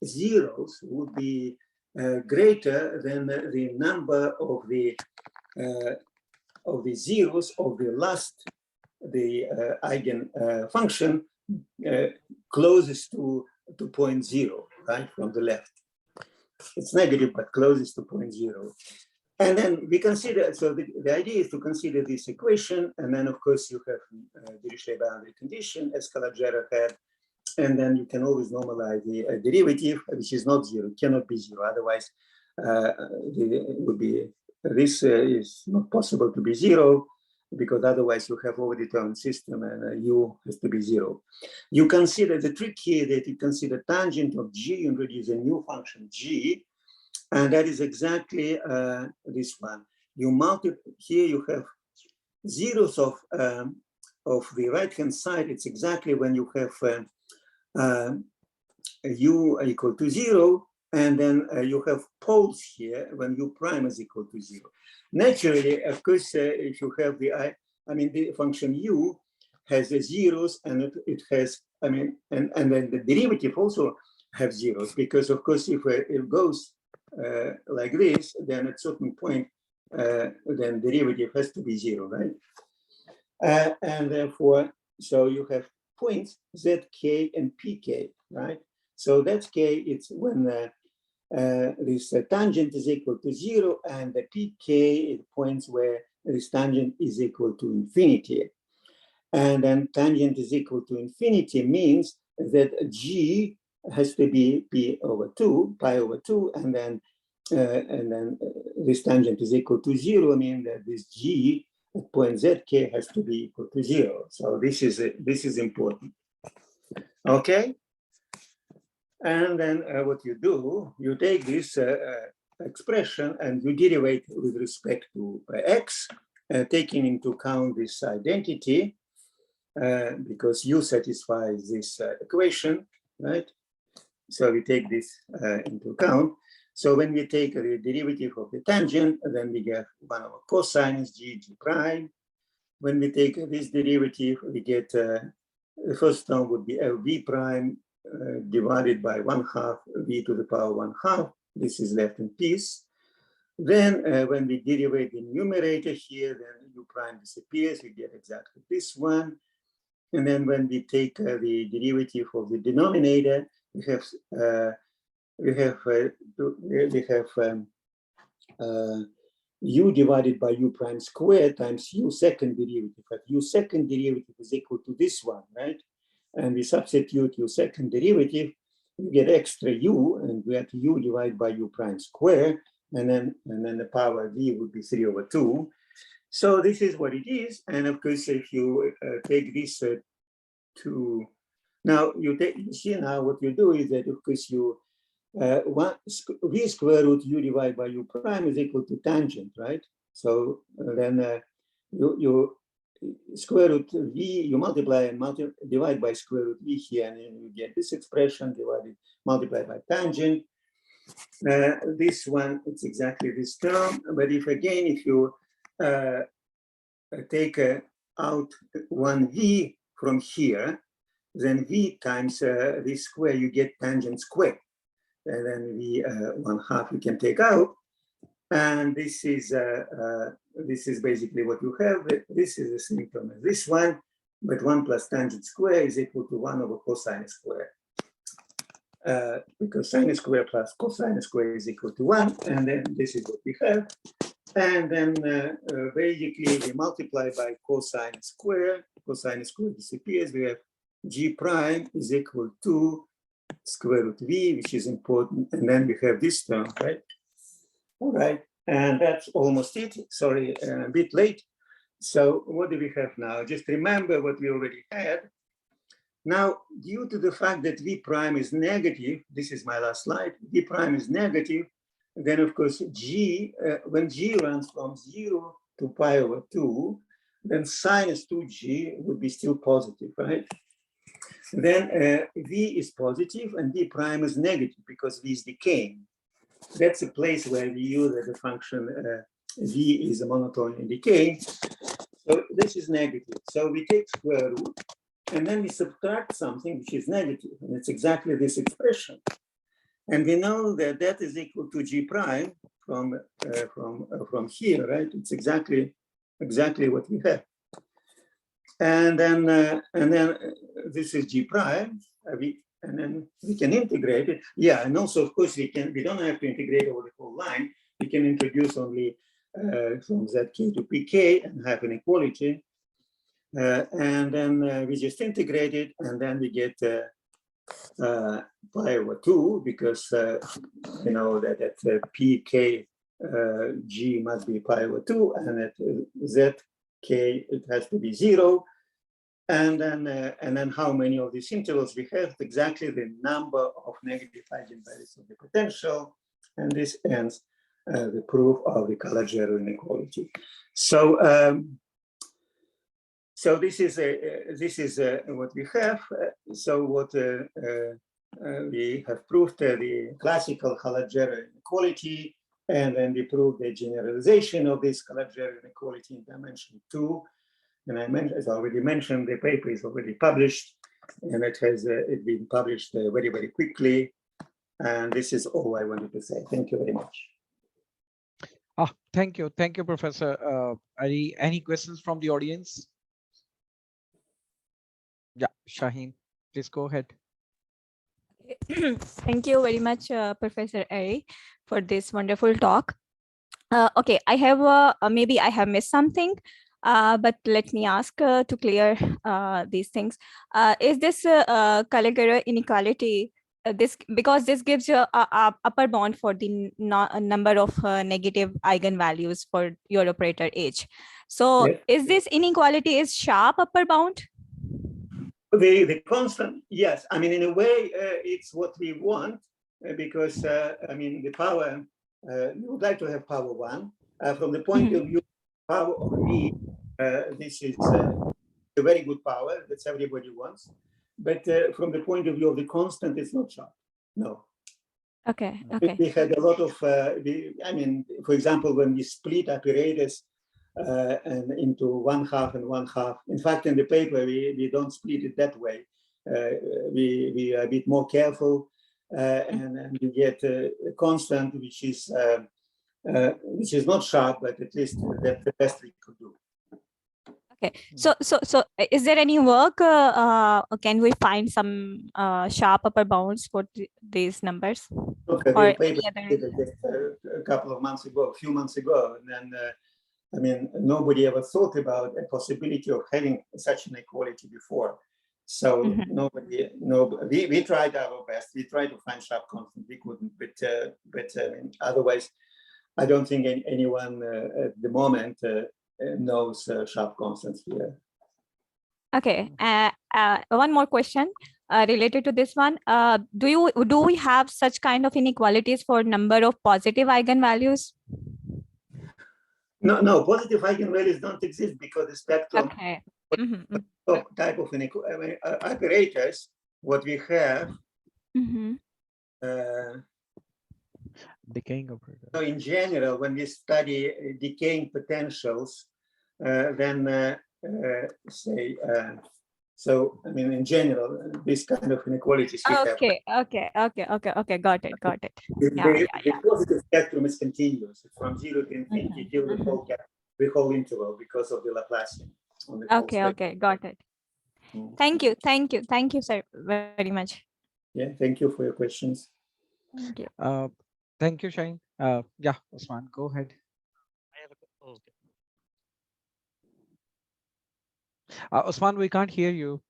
zeros would be greater than the number of the zeros of the last, the eigen function closest to point 0, right, from the left. It's negative, but closest to point 0. And then we consider, so the idea is to consider this equation, and then of course you have Dirichlet boundary condition as Calogero had, and then you can always normalize the derivative, which is not 0, it cannot be 0, otherwise it would be, this is not possible to be 0, because otherwise you have overdetermined system and u has to be 0. You consider, the trick here that you consider tangent of g, you introduce a new function g, and that is exactly this one. You multiply, here you have zeros of the right-hand side. It's exactly when you have u equal to 0, and then you have poles here when u prime is equal to 0. Naturally, of course, if you have the, the function u has the zeros, and it has, and then the derivative also have zeros, because of course, if it goes like this, then at certain point, then derivative has to be 0, right? And therefore, so you have points zk and pk, right? So that's k, it's when this tangent is equal to 0, and the pk is points where this tangent is equal to infinity. And then tangent is equal to infinity means that g has to be pi over 2, and then this tangent is equal to 0, meaning that this g at point zk has to be equal to 0. So this is important. Okay. And then what you do, you take this expression and you derive with respect to x, taking into account this identity, because u satisfies this equation, right? So we take this into account. So when we take the derivative of the tangent, then we get 1 over cosinus g prime. When we take this derivative, we get the first term would be lv prime divided by 1/2 v to the power 1/2. This is left in peace. Then when we derive the numerator here, then u prime disappears. We get exactly this one. And then when we take the derivative of the denominator, we have u divided by u prime squared times u second derivative. But u second derivative is equal to this one, right? And we substitute u second derivative, we get extra u, and we have u divided by u prime squared, and then the power v would be 3 over 2. So this is what it is. And of course, if you take this now you see now what you do is that of course you v square root u divided by u prime is equal to tangent, right? So then you square root v, you multiply and divide by square root v here, and then you get this expression multiplied by tangent. This one, it's exactly this term. But if again, if you take out 1v from here, then v times this square, you get tangent square. And then v 1/2 you can take out. And this is basically what you have. This is the same term as this one, but 1 plus tangent square is equal to 1 over cosine square. Because sine square plus cosine square is equal to 1, and then this is what we have. And then basically we multiply by cosine square disappears. We have g prime is equal to square root v, which is important, and then we have this term, right? All right, and that's almost it. Sorry, a bit late. So what do we have now? Just remember what we already had. Now, due to the fact that v prime is negative, this is my last slide, v prime is negative, then of course g, when g runs from 0 to pi over 2, then sinus 2g would be still positive, right? Then v is positive and v prime is negative because v is decaying. That's a place where we use that the function v is a monotone in decay. So this is negative. So we take square root and then we subtract something which is negative, and it's exactly this expression. And we know that that is equal to G prime from here, right? It's exactly what we have. And then this is G prime, and then we can integrate it. Yeah, and also of course we don't have to integrate over the whole line. We can introduce only from ZK to PK and have an equality. And then we just integrate it, and then we get pi over 2, because you know that pk g must be pi over 2, and at zk it has to be 0. And then how many of these intervals we have? Exactly the number of negative eigenvalues of the potential, and this ends the proof of the Calogero inequality. So so this is what we have. So what we have proved the classical Calogero inequality, and then we proved the generalization of this Calogero inequality in dimension 2. And as I already mentioned, the paper is already published, and it has been published very, very quickly. And this is all I wanted to say. Thank you very much. Thank you, Professor Ari. Any questions from the audience? Yeah, Shaheen, please go ahead. Thank you very much, Professor Ari, for this wonderful talk. Okay, I have maybe I have missed something, but let me ask to clear these things. Is this Calogero inequality? Because this gives you a upper bound for the number of negative eigenvalues for your operator H. So Yes. is this inequality is sharp upper bound? The constant, yes. I mean, in a way, it's what we want, because I mean, the power, you would like to have power 1. From the point of view of power of V, this is a very good power that everybody wants. But from the point of view of the constant, it's not sharp. No. Okay. We had a lot of, I mean, for example, when we split operators and into 1/2 and 1/2. In fact, in the paper, we don't split it that way. We are a bit more careful, and we get a constant which is not sharp, but at least that's the best we could do. Okay, so is there any work? Can we find some sharp upper bounds for these numbers? Okay, Or the paper any other? just a couple of months ago, a few months ago, and then I mean, nobody ever thought about a possibility of having such an equality before. So we tried our best. We tried to find sharp constant. We couldn't, but otherwise, I don't think anyone at the moment knows sharp constants here. Okay. One more question related to this one. Do we have such kind of inequalities for number of positive eigenvalues? No, positive eigenvalues don't exist because the spectrum type of operators, what we have, decaying operator. So in general, when we study decaying potentials, then say, so I mean, in general, this kind of inequalities we have. Okay. Got it. The positive spectrum is continuous. It's from 0 to infinity till the whole interval because of the Laplacian. On the Okay, got it. Thank you, sir, very much. Yeah, thank you for your questions. Thank you. Thank you, Shaheen. Yeah, Usman, go ahead. Usman, we can't hear you.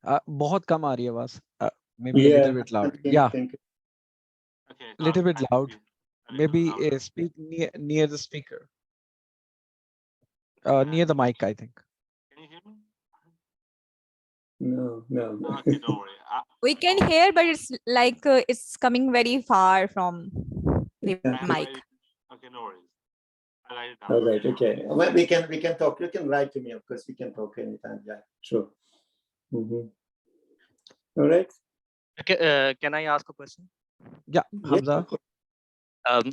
बहुत कम आ रही है आवाज. Maybe a little bit loud. Yeah. Okay. Little bit loud. Maybe speak near the speaker. Near the mic, I think. Can you hear me? No. Okay, don't worry. We can hear, but it's like it's coming very far from the mic. Okay, no worries. I write it down. All right. Okay. Well, we can talk. You can write to me, of course. We can talk anytime. Yeah, sure. All right. Okay, can I ask a question? Yeah, Hamza.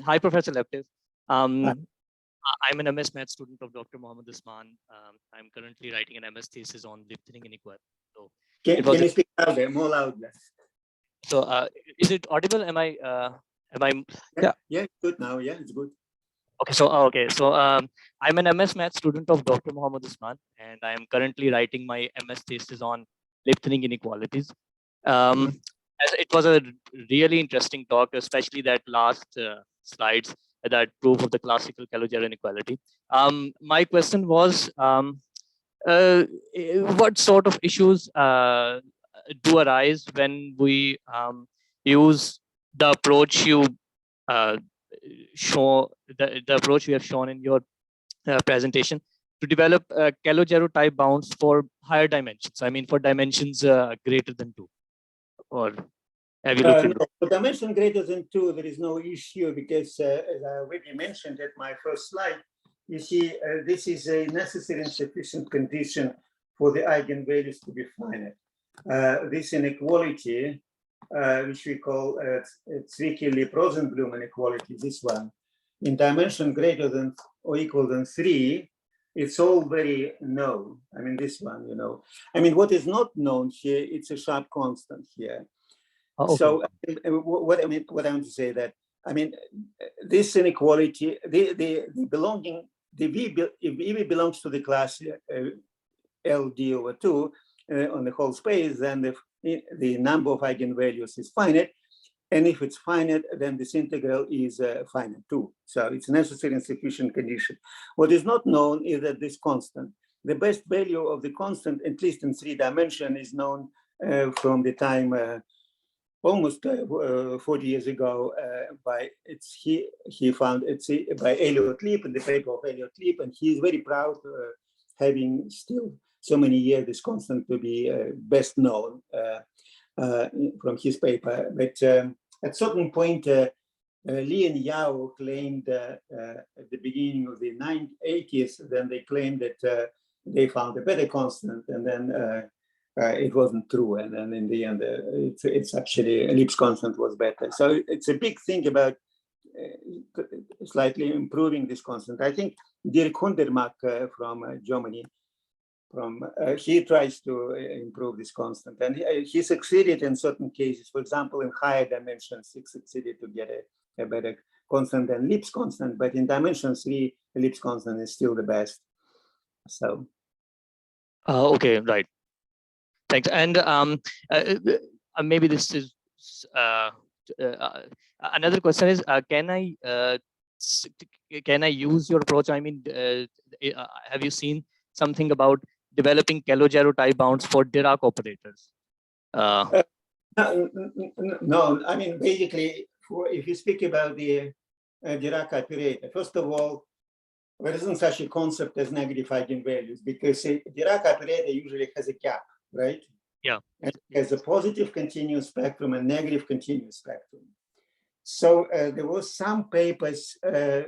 Hi, Professor Laptev. I'm an MS Math student of Dr. Mohammed Usman. I'm currently writing an MS thesis on lip-thinning inequality. So, Can you speak louder, more louder? so is it audible? Am I? Yeah. Yeah, it's good now. Yeah, it's good. Okay, so I'm an MS Math student of Dr. Mohammed Usman, and I am currently writing my MS thesis on lip-thinning inequalities. As it was a really interesting talk, especially that last slides, that proof of the classical Calogero inequality. My question was, what sort of issues do arise when we use the approach you uh, show the approach you have shown in your presentation to develop Calogero type bounds for higher dimensions? I mean, for dimensions greater than 2, or have you looked into? No, for dimension greater than 2, there is no issue because, as I already mentioned at my first slide, you see, this is a necessary and sufficient condition for the eigenvalues to be finite. This inequality, which we call Zwicky-Lip-Rosenblum inequality, this one, in dimension greater than or equal than 3, it's all very known. I mean, this one, you know. I mean, what is not known here, it's a sharp constant here. Oh, okay. So what I want to say that, I mean, this inequality, the belonging, if V belongs to the class LD over 2 on the whole space, then the number of eigenvalues is finite. And if it's finite, then this integral is finite too. So it's necessary and sufficient condition. What is not known is that this constant, the best value of the constant, at least in 3 dimensions, is known from the time almost 40 years ago by he found it's by Elliot Leap in the paper of Elliot Leap, and he's very proud having still so many years this constant to be best known from his paper. But at certain point, Li and Yao claimed at the beginning of the 80s, then they claimed that they found a better constant, and then it wasn't true. And then in the end, it's actually Lip's constant was better. So it's a big thing about slightly improving this constant. I think Dirk Hundermack from Germany, he tries to improve this constant, and he succeeded in certain cases. For example, in higher dimensions, he succeeded to get a better constant than Lip's constant, but in dimension 3, Lip's constant is still the best. So. Okay, right. Thanks. And maybe this is another question is, can I use your approach? I mean, have you seen something about developing Calogero type bounds for Dirac operators? No, I mean, basically, if you speak about the Dirac operator, first of all, there isn't such a concept as negative eigenvalues, because a Dirac operator usually has a gap, right? Yeah. And it has a positive continuous spectrum and negative continuous spectrum. So there was some papers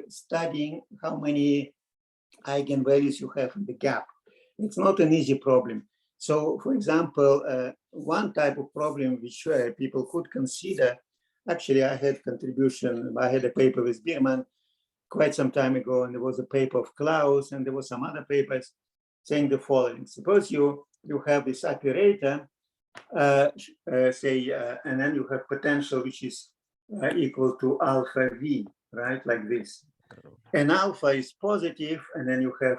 studying how many eigenvalues you have in the gap. It's not an easy problem. So, for example, one type of problem which people could consider, actually I had a paper with Biermann quite some time ago, and there was a paper of Klaus, and there were some other papers saying the following. Suppose you have this operator, and then you have potential which is equal to alpha V, right, like this. And alpha is positive, and then you have,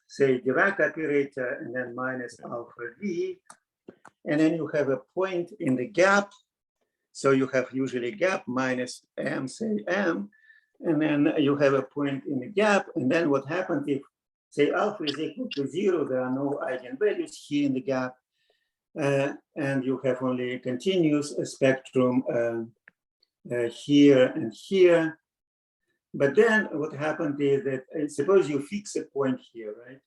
say, Dirac operator, and then minus alpha V, and then you have a point in the gap. So you have usually gap minus M, say M, and then you have a point in the gap. And then what happens if, say, alpha is equal to 0, there are no eigenvalues here in the gap, and you have only a continuous spectrum here and here. But then what happened is that suppose you fix a point here, right?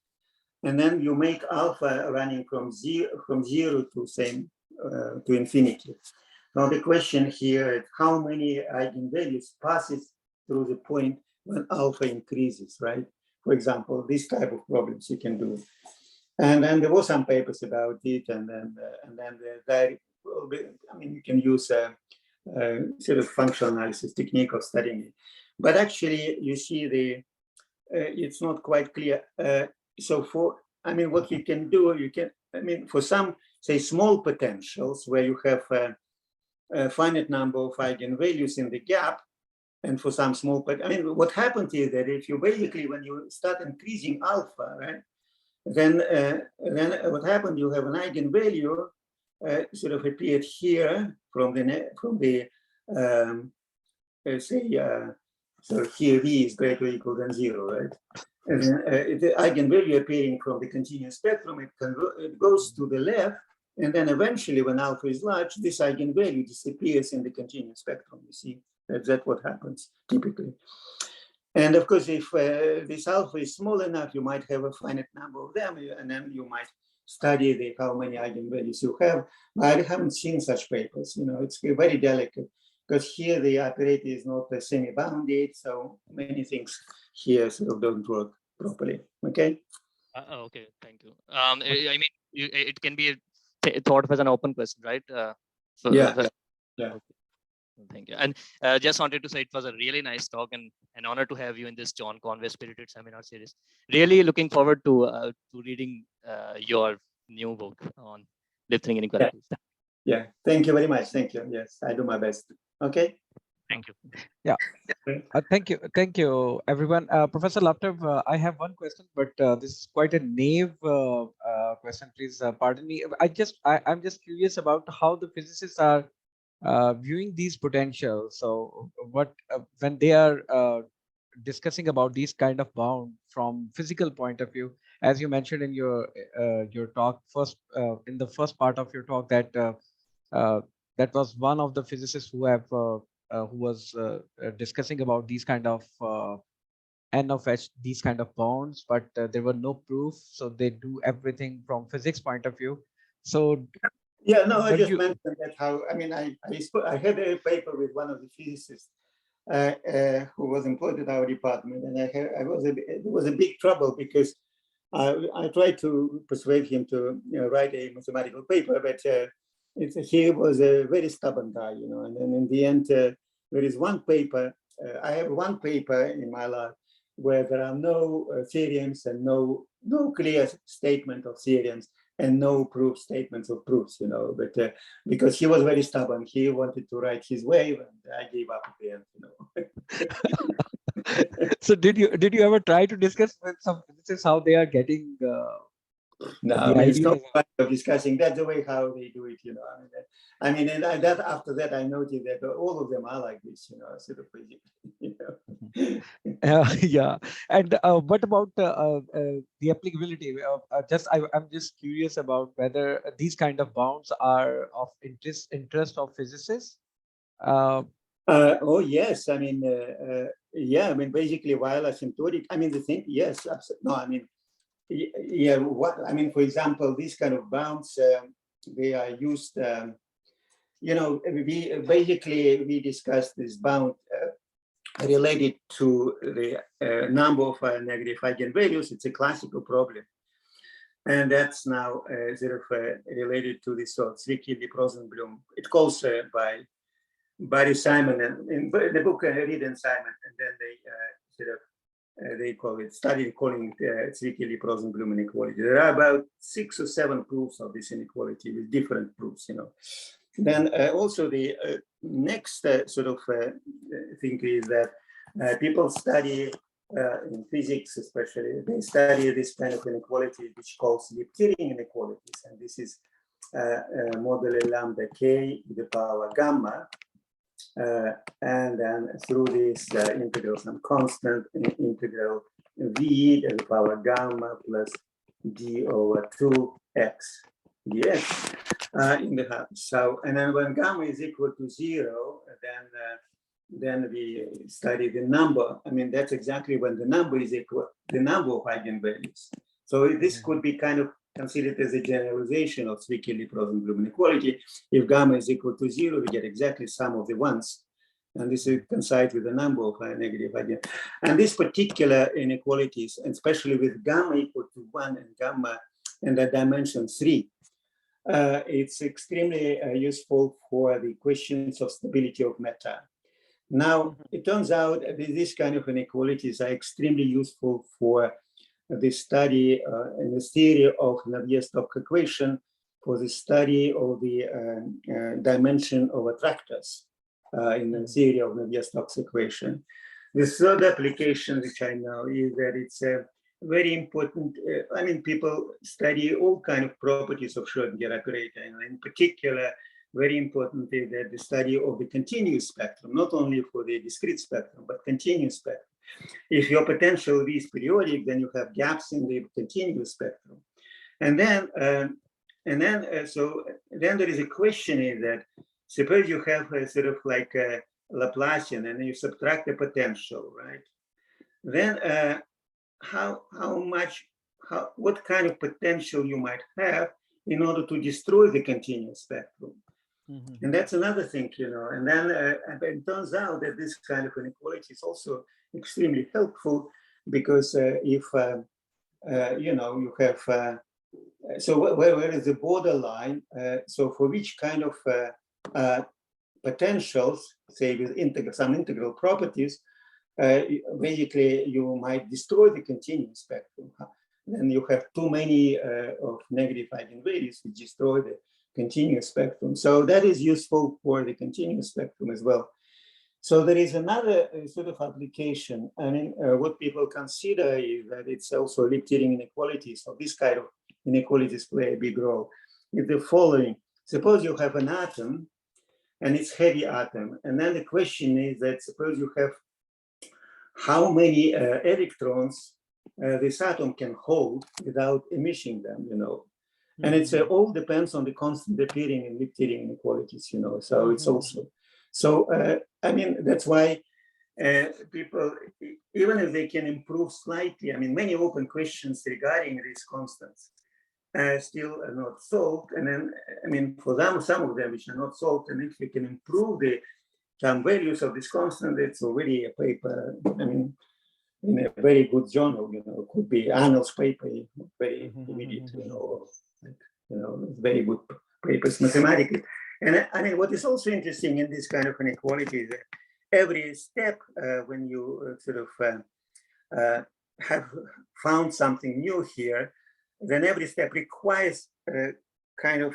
And then you make alpha running from zero to to infinity. Now the question here is how many eigenvalues passes through the point when alpha increases, right? For example, this type of problems you can do. And then there were some papers about it, and then I mean, you can use a sort of functional analysis technique of studying it. But actually, you see it's not quite clear. So what you can do, for some, say, small potentials where you have a finite number of eigenvalues in the gap, and for some small, what happened is that if you basically, when you start increasing alpha, right, then what happened, you have an eigenvalue sort of appeared here from the so here V is greater or equal than 0, right? And then the eigenvalue appearing from the continuous spectrum, it goes to the left, and then eventually, when alpha is large, this eigenvalue disappears in the continuous spectrum. You see, that's what happens typically. And of course, if this alpha is small enough, you might have a finite number of them, and then you might study how many eigenvalues you have. But I haven't seen such papers. It's very delicate, because here the operator is not semi-bounded, so many things here sort of don't work properly. Okay. Okay, thank you. I mean, it can be thought of as an open question, right? Yeah. Okay. Thank you. And just wanted to say it was a really nice talk and an honor to have you in this John Conway Spirited Seminar Series. Really looking forward to reading your new book on lifting inequalities. Yeah. Thank you very much. Thank you. Yes, I do my best. Okay. Thank you. Yeah. Thank you, everyone. Professor Laptev, I have one question, but this is quite a naive question. Please pardon me. I'm just curious about how the physicists are viewing these potentials. So, what when they are discussing about these kind of bound from physical point of view, as you mentioned in your talk in the first part of your talk, that that was one of the physicists who was discussing about these kind of n of h, these kind of bounds, but there were no proof, so they do everything from physics point of view. So yeah, no, I just mentioned that I had a paper with one of the physicists who was employed at our department, and it was a big trouble, because I tried to persuade him to write a mathematical paper, but he was a very stubborn guy, and then in the end, there is one paper, I have one paper in my lab where there are no theorems and no clear statement of theorems and no proof statements of proofs, but because he was very stubborn, he wanted to write his way, and I gave up at the end, So did you ever try to discuss with some physicists how they are getting no, it's not part of discussing. That's the way how they do it, and after that, I noticed that all of them are like this, sort of basically, yeah. And what about the applicability? I'm just curious about whether these kind of bounds are of interest of physicists. Oh yes, basically while asymptotic, the thing, yes, absolutely. No, for example, these kind of bounds, they are used, we discussed this bound related to the number of negative eigenvalues. It's a classical problem. And that's now related to this sort of Zwicky-Rosenblum. It calls by Barry Simon, and in the book Reed and Simon, and then they started calling it Zwicky-Rosenblum inequality. There are about 6 or 7 proofs of this inequality with different proofs, Then also the next thing is that people study in physics, especially, they study this kind of inequality, which calls Liptirian inequalities, and this is modulo lambda k to the power gamma. And then through this integral, some constant integral v to the power gamma plus d over 2x dx in the half. So, and then when gamma is equal to 0, then we study the number. That's exactly when the number is equal, the number of eigenvalues. So this could be kind of considered as a generalization of Zwicky-Rosenblum inequality. If gamma is equal to 0, we get exactly sum of the ones. And this is coincide with the number of negative eigenvalues. And these particular inequalities, and especially with gamma equal to 1 and gamma and the dimension 3, it's extremely useful for the questions of stability of matter. Now, it turns out that these kind of inequalities are extremely useful for the study and the theory of Navier-Stokes equation, for the study of the dimension of attractors in the theory of Navier-Stokes equation. The third application, which I know, is that it's a very important. I mean, people study all kind of properties of Schrödinger operator, and in particular, very important is that the study of the continuous spectrum, not only for the discrete spectrum, but continuous spectrum. If your potential is periodic, then you have gaps in the continuous spectrum. And then there is a question is that suppose you have a sort of like a Laplacian and you subtract the potential, right? Then what kind of potential you might have in order to destroy the continuous spectrum? And that's another thing, you know. And then it turns out that this kind of inequality is also extremely helpful, because if you know, you have so where is the borderline? So for which kind of potentials, say with some integral properties, basically you might destroy the continuous spectrum. Then you have too many of negative eigenvalues which destroy the continuous spectrum. So that is useful for the continuous spectrum as well. So there is another sort of application. I mean, what people consider is that it's also Liptirian inequalities. So this kind of inequalities play a big role. Is the following: suppose you have an atom, and it's heavy atom, and then the question is that suppose you have how many electrons this atom can hold without emitting them, you know. And it's all depends on the constant appearing and Liptirian inequalities, you know. So it's also, so I mean, that's why people, even if they can improve slightly, I mean, many open questions regarding these constants still are not solved. And then, I mean, for them, some of them which are not solved, and if we can improve some values of this constant, it's already a paper, I mean, in a very good journal, you know, it could be Arnold's paper, very immediate, you know, very good papers mathematically. And I mean, what is also interesting in this kind of inequality is that every step when you sort of have found something new here, then every step requires kind of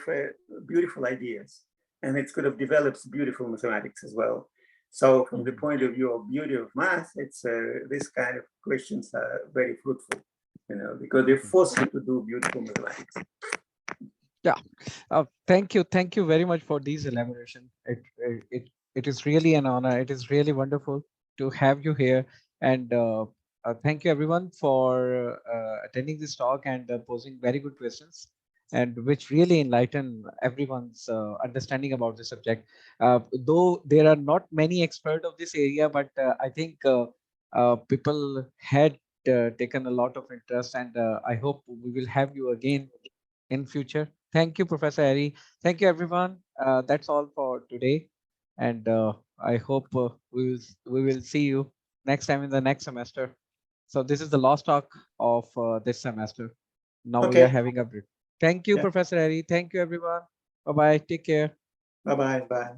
beautiful ideas, and it sort of develops beautiful mathematics as well. So from the point of view of beauty of math, it's this kind of questions are very fruitful, you know, because they force you to do beautiful mathematics. Yeah, thank you very much for these elaboration. It is really an honor. It is really wonderful to have you here, and thank you everyone for attending this talk and posing very good questions, and which really enlighten everyone's understanding about the subject. Though there are not many experts of this area, but I think people had taken a lot of interest, and I hope we will have you again in future. Thank you, Professor Ari. Thank you, everyone. That's all for today, and I hope we will see you next time in the next semester. So this is the last talk of this semester. Now we are having a break. Thank you, Professor Ari. Thank you, everyone. Bye bye. Take care. Bye bye. Bye.